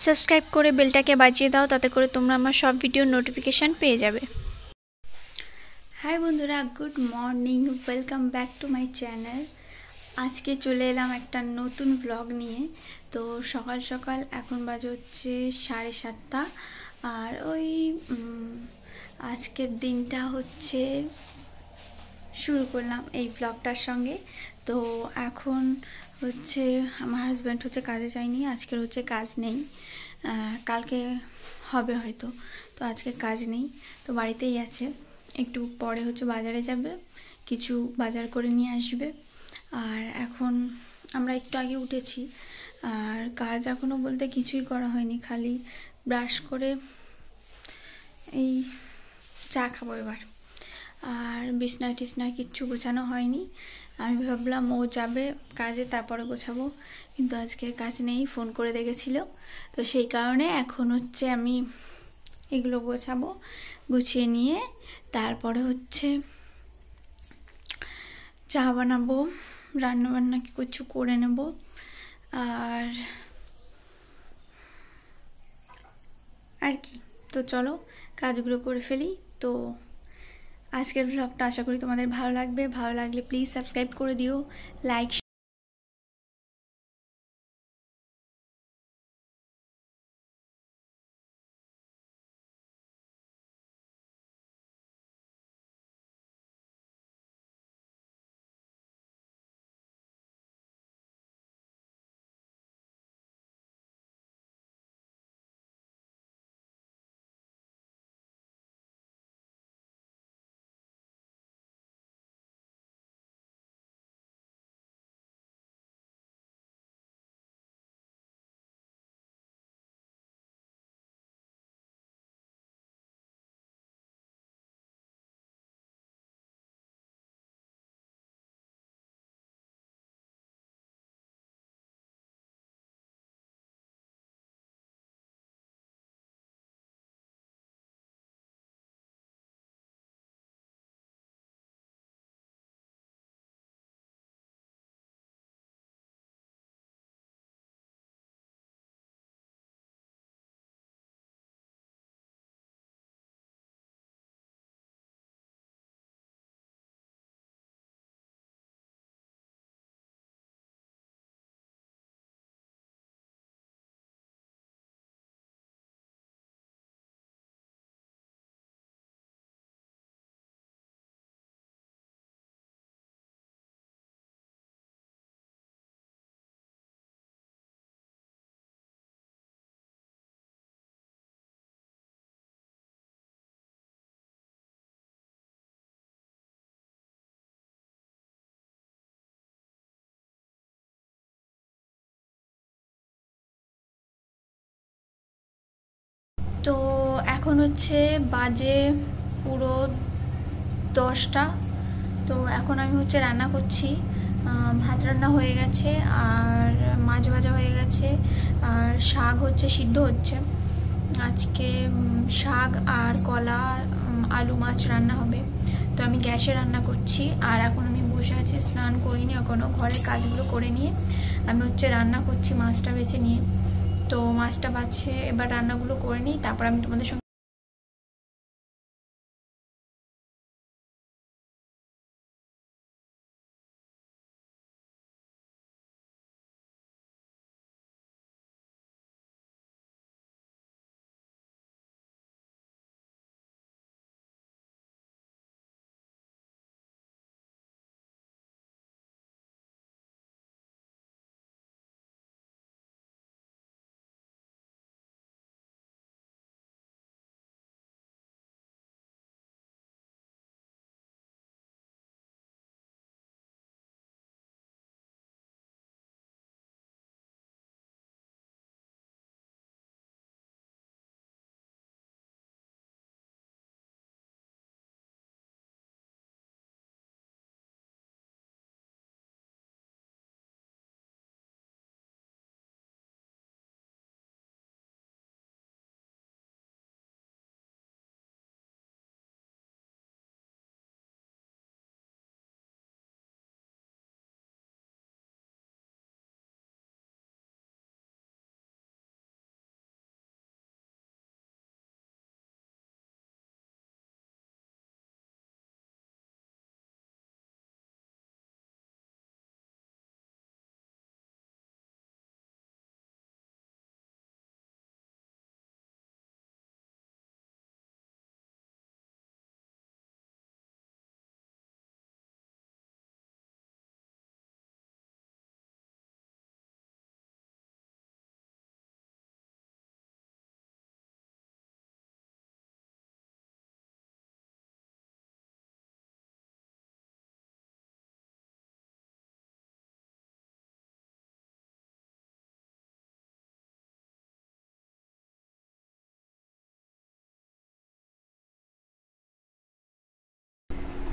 Subscribe করে বেলটাকে বাজিয়ে দাও, তাতে করে তোমরা আমার সব ভিডিওর নোটিফিকেশান পেয়ে যাবে। হাই বন্ধুরা, good morning, welcome back to my channel. আজকে চলে এলাম একটা নতুন ব্লগ নিয়ে। তো সকাল সকাল এখন বাজে হচ্ছে 7:30, আর আজকের দিনটা হচ্ছে শুরু করলাম এই ব্লগটার সঙ্গে। তো এখন হচ্ছে আমার হাজব্যান্ড হচ্ছে কাজে যায়নি, আজকের হচ্ছে কাজ নেই, কালকে হবে হয়তো। তো আজকে কাজ নেই, তো বাড়িতেই আছে। একটু পরে হচ্ছে বাজারে যাবে, কিছু বাজার করে নিয়ে আসবে। আর এখন আমরা একটু আগে উঠেছি, আর কাজ এখনও বলতে কিছুই করা হয়নি, খালি ব্রাশ করে এই চা খাবো এবার। আর বিছনা টিছনা কিচ্ছু গোছানো হয়নি। আমি ভাবলাম ও যাবে কাজে, তারপরে গোছাবো, কিন্তু আজকের কাজ নেই, ফোন করে দেখেছিল। তো সেই কারণে এখন হচ্ছে আমি এগুলো গোছাবো, গুছিয়ে নিয়ে তারপরে হচ্ছে চা বানাবো, রান্নাবান্না কিছু করে নেব। আর কি, তো চলো কাজগুলো করে ফেলি। তো আজকের ব্লগটা আশা করি তোমাদের ভালো লাগবে। ভালো লাগলে প্লিজ সাবস্ক্রাইব করে দিও, লাইক। তো এখন হচ্ছে বাজে পুরো 10টা। তো এখন আমি হচ্ছে রান্না করছি। ভাত রান্না হয়ে গেছে, আর মাছ ভাজা হয়ে গেছে, আর শাক হচ্ছে সিদ্ধ হচ্ছে। আজকে শাক আর কলা, আলু মাছ রান্না হবে। তো আমি গ্যাসে রান্না করছি, আর এখন আমি বসে আছি, স্নান করিনি এখনও, ঘরের কাজগুলো করে নিয়ে আমি হচ্ছে রান্না করছি মাছটা বেছে নিয়ে। তো মাছটা বাছে এবার রান্নাগুলো করে নিই, তারপর আমি তোমাদের সঙ্গে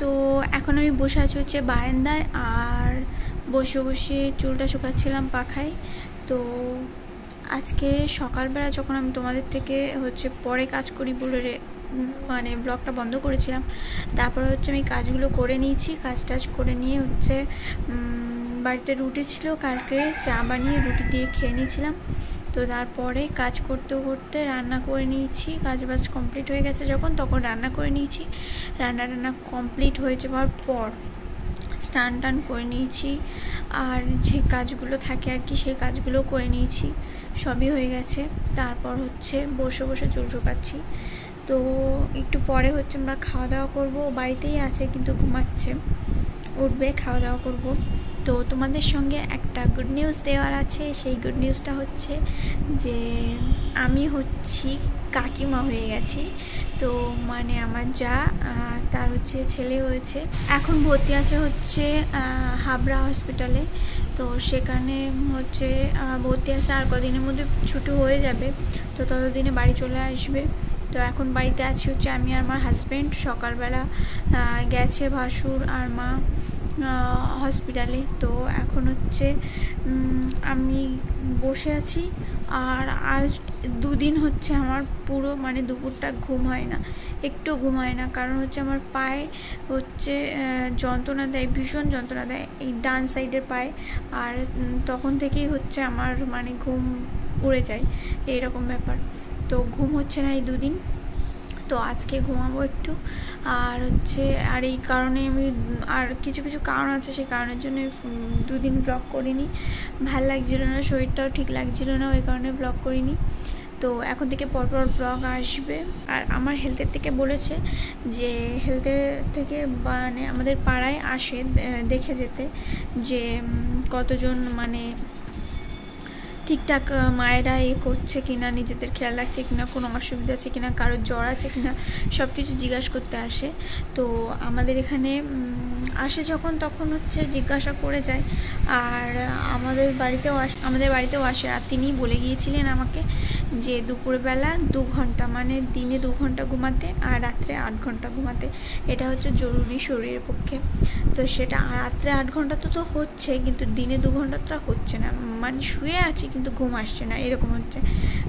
তো এখন আমি বসে আছি হচ্ছে বারান্দায়, আর বসে বসে চুলটা শুকাচ্ছিলাম পাখায়। তো আজকে সকালবেলা যখন আমি তোমাদের থেকে হচ্ছে পরে কাজ করি বলে মানে ব্লগটা বন্ধ করেছিলাম, তারপরে হচ্ছে আমি কাজগুলো করে নিয়েছি। কাজ টাজ করে নিয়ে হচ্ছে বাড়িতে রুটি ছিল, কালকে চা বানিয়ে রুটি দিয়ে খেয়ে নিয়েছিলাম। তো তারপরে কাজ করতে করতে রান্না করে নিয়েছি। কাজ বাজ কমপ্লিট হয়ে গেছে যখন, তখন রান্না করে নিয়েছি। রান্না কমপ্লিট হয়ে যাওয়ার পর স্নান টান করে নিয়েছি, আর যে কাজগুলো থাকে আর কি সেই কাজগুলো করে নিয়েছি, সবই হয়ে গেছে। তারপর হচ্ছে বসে বসে চুল শুকাচ্ছি। তো একটু পরে হচ্ছে আমরা খাওয়া দাওয়া করবো। বাড়িতেই আছে কিন্তু ঘুমাচ্ছে, উঠবে, খাওয়া দাওয়া করবো। তো তোমাদের সঙ্গে একটা গুড নিউজ দেওয়ার আছে। সেই গুড নিউজটা হচ্ছে যে আমি হচ্ছি কাকিমা হয়ে গেছি। তো মানে আমার যা তার হচ্ছে ছেলে হয়েছে, এখন ভর্তি আছে হচ্ছে হাবড়া হসপিটালে। তো সেখানে হচ্ছে ভর্তি আছে, আর কদিনের মধ্যে ছুটি হয়ে যাবে, তো ততদিনে বাড়ি চলে আসবে। তো এখন বাড়িতে আছি হচ্ছে আমি আর আমার হাজব্যান্ড। সকালবেলা গেছে ভাসুর আর মা হসপিটালে। তো এখন হচ্ছে আমি বসে আছি। আর আজ দুদিন হচ্ছে আমার পুরো মানে দুপুরটা ঘুম হয় না, একটু ঘুম হয় না। কারণ হচ্ছে আমার পায়ে হচ্ছে যন্ত্রণা দেয়, ভীষণ যন্ত্রণা দেয় এই ডান সাইডের পায়ে। আর তখন থেকেই হচ্ছে আমার মানে ঘুম উড়ে যায়, এইরকম ব্যাপার। তো ঘুম হচ্ছে না এই দুদিন। তো আজকে ঘুমাবো একটু। আর হচ্ছে আর এই কারণে আমি আর কিছু কিছু কারণ আছে, সেই কারণের জন্য দুদিন ব্লগ করিনি। ভাল লাগছিল না, শরীরটাও ঠিক লাগছিল না, ওই কারণে ব্লগ করিনি। তো এখন থেকে পরপর ব্লগ আসবে। আর আমার হেলথের থেকে বলেছে যে হেলথের থেকে মানে আমাদের পাড়ায় আসে দেখে যেতে যে কতজন মানে ঠিকঠাক মায়েরা করছে কিনা, নিজেদের খেয়াল রাখছে কিনা, কোনো অসুবিধা আছে কিনা, কারোর জ্বর আছে কিনা, সব কিছু জিজ্ঞাসা করতে আসে। তো আমাদের এখানে আসে যখন, তখন হচ্ছে জিজ্ঞাসা করে যায়। আর আমাদের বাড়িতেও আসে। আর তিনিই বলে গিয়েছিলেন আমাকে যে দুপুরবেলা 2 ঘন্টা মানে দিনে 2 ঘন্টা ঘুমাতে আর রাত্রে 8 ঘন্টা ঘুমাতে, এটা হচ্ছে জরুরি শরীরের পক্ষে। তো সেটা রাত্রে 8 ঘন্টা তো হচ্ছে, কিন্তু দিনে 2 ঘন্টাটা হচ্ছে না, মানে শুয়ে আছি কিন্তু ঘুম আসছে না, এরকম হচ্ছে।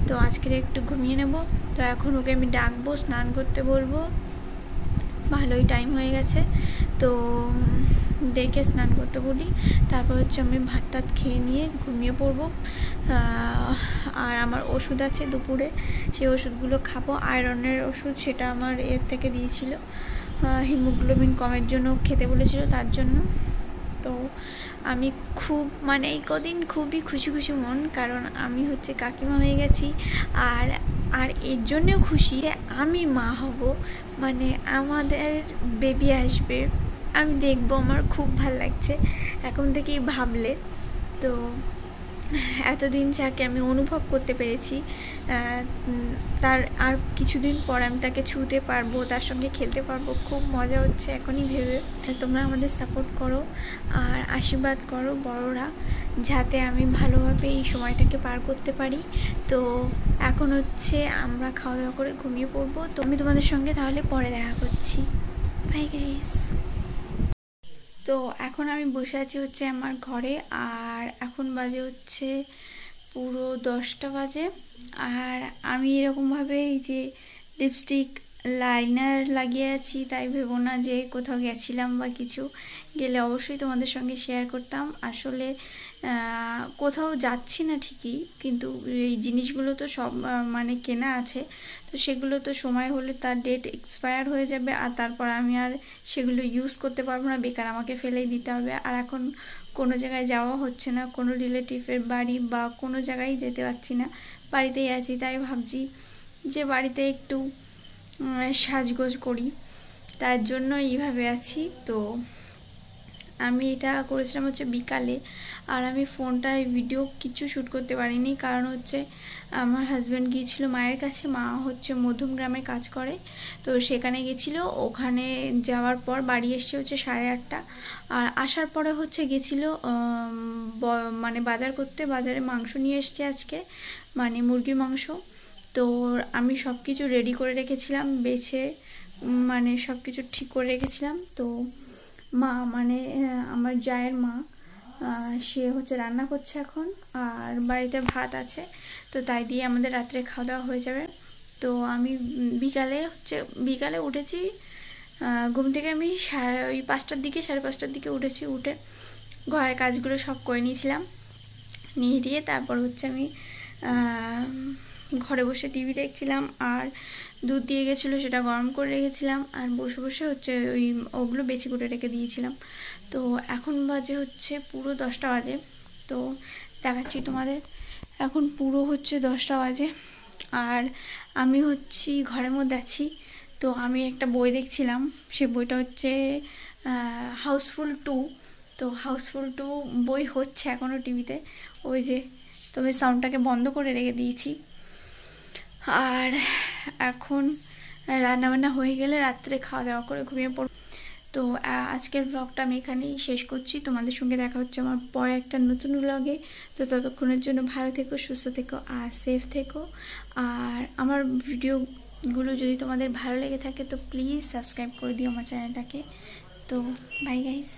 তো আজকে একটু ঘুমিয়ে নেব। তো এখন ওকে আমি ডাকবো, স্নান করতে বলবো, ভালোই টাইম হয়ে গেছে। তো দেখে স্নান করতে বলি, তারপর হচ্ছে আমি ভাত টাত খেয়ে নিয়ে ঘুমিয়ে পড়বো। আর আমার ওষুধ আছে দুপুরে, সেই ওষুধগুলো খাবো। আয়রনের ওষুধ, সেটা আমার এর থেকে দিয়েছিল, হিমোগ্লোবিন কমের জন্য খেতে বলেছিল, তার জন্য। তো আমি খুব মানে এই কদিন খুবই খুশি খুশি মন, কারণ আমি হচ্ছে কাকিমা হয়ে গেছি। আর আর এর জন্যও খুশি যে আমি মা হব, মানে আমাদের বেবি আসবে, আমি দেখবো, আমার খুব ভাল লাগছে এখন থেকেই ভাবলে। তো এতদিন যাকে আমি অনুভব করতে পেরেছি, তার আর কিছুদিন পর আমি তাকে ছুঁতে পারবো, তার সঙ্গে খেলতে পারবো, খুব মজা হচ্ছে এখনই ভেবে। তোমরা আমাদের সাপোর্ট করো আর আশীর্বাদ করো বড়রা, যাতে আমি ভালোভাবে এই সময়টাকে পার করতে পারি। তো এখন হচ্ছে আমরা খাওয়া দাওয়া করে ঘুমিয়ে পড়বো। তো আমি তোমাদের সঙ্গে তাহলে পরে দেখা করছি। Bye guys. তো এখন আমি বসে আছি হচ্ছে আমার ঘরে, আর এখন বাজে হচ্ছে পুরো 10টা বাজে। আর আমি এরকমভাবে এই যে লিপস্টিক লাইনার লাগিয়ে আছি, তাই ভেবো না যে কোথাও গেছিলাম বা কিছু, গেলে অবশ্যই তোমাদের সঙ্গে শেয়ার করতাম। আসলে কোথাও যাচ্ছি না ঠিকই, কিন্তু এই জিনিসগুলো তো সব মানে কেনা আছে, তো সেগুলো তো সময় হলে তার ডেট এক্সপায়ার হয়ে যাবে, আর তারপর আমি আর সেগুলো ইউজ করতে পারবো না, বেকার আমাকে ফেলেই দিতে হবে। আর এখন কোনো জায়গায় যাওয়া হচ্ছে না, কোনো রিলেটিভের বাড়ি বা কোনো জায়গায় যেতে পারছি না, বাড়িতেই আছি। তাই ভাবছি যে বাড়িতে একটু সাজগোজ করি, তার জন্য এইভাবে আছি। তো আমি এটা করেছিলাম হচ্ছে বিকালে, আর আমি ফোনটায় ভিডিও কিছু শ্যুট করতে পারিনি, কারণ হচ্ছে আমার হাজব্যান্ড গিয়েছিল মায়ের কাছে। মা হচ্ছে মধ্যমগ্রামে কাজ করে, তো সেখানে গেছিলো। ওখানে যাওয়ার পর বাড়ি এসছে হচ্ছে 8:30, আর আসার পরে হচ্ছে গেছিলো মানে বাজার করতে, বাজারে মাংস নিয়ে এসছে আজকে, মানে মুরগির মাংস। তো আমি সব কিছু রেডি করে রেখেছিলাম, বেছে মানে সব কিছু ঠিক করে রেখেছিলাম। তো মা মানে আমার জায়ের মা সে হচ্ছে রান্না করছে এখন, আর বাড়িতে ভাত আছে, তো তাই দিয়ে আমাদের রাত্রে খাওয়া দাওয়া হয়ে যাবে। তো আমি বিকালে উঠেছি ঘুম থেকে, আমি ওই 5টার দিকে, 5:30টার দিকে উঠেছি। উঠে ঘরের কাজগুলো সব করে নিয়েছিলাম, নিয়ে দিয়ে তারপর হচ্ছে আমি ঘরে বসে টিভি দেখছিলাম, আর দুধ দিয়ে গেছিলো সেটা গরম করে রেখেছিলাম, আর বসে বসে হচ্ছে ওগুলো বেছে কুটে রেখে দিয়েছিলাম। তো এখন বাজে হচ্ছে পুরো 10টা বাজে। তো দেখাচ্ছি তোমাদের, এখন পুরো হচ্ছে 10টা বাজে, আর আমি হচ্ছি ঘরের মধ্যে আছি। তো আমি একটা বই দেখছিলাম, সে বইটা হচ্ছে হাউসফুল 2। তো হাউসফুল 2 বই হচ্ছে এখনও টিভিতে, ওই যে তবে সাউন্ডটাকে বন্ধ করে রেখে দিয়েছি। আর এখন রান্নাবান্না হয়ে গেলে রাত্রে খাওয়া দাওয়া করে ঘুমিয়ে পড়ব। তো আজকের ব্লগটা আমি এখানেই শেষ করছি, তোমাদের সঙ্গে দেখা হচ্ছে আমার পরে একটা নতুন ব্লগে। তো ততক্ষণের জন্য ভালো থেকো, সুস্থ থেকো, আর সেফ থেকো। আর আমার ভিডিওগুলো যদি তোমাদের ভালো লেগে থাকে তো প্লিজ সাবস্ক্রাইব করে দিও আমার চ্যানেলটাকে। তো বাই গাইস।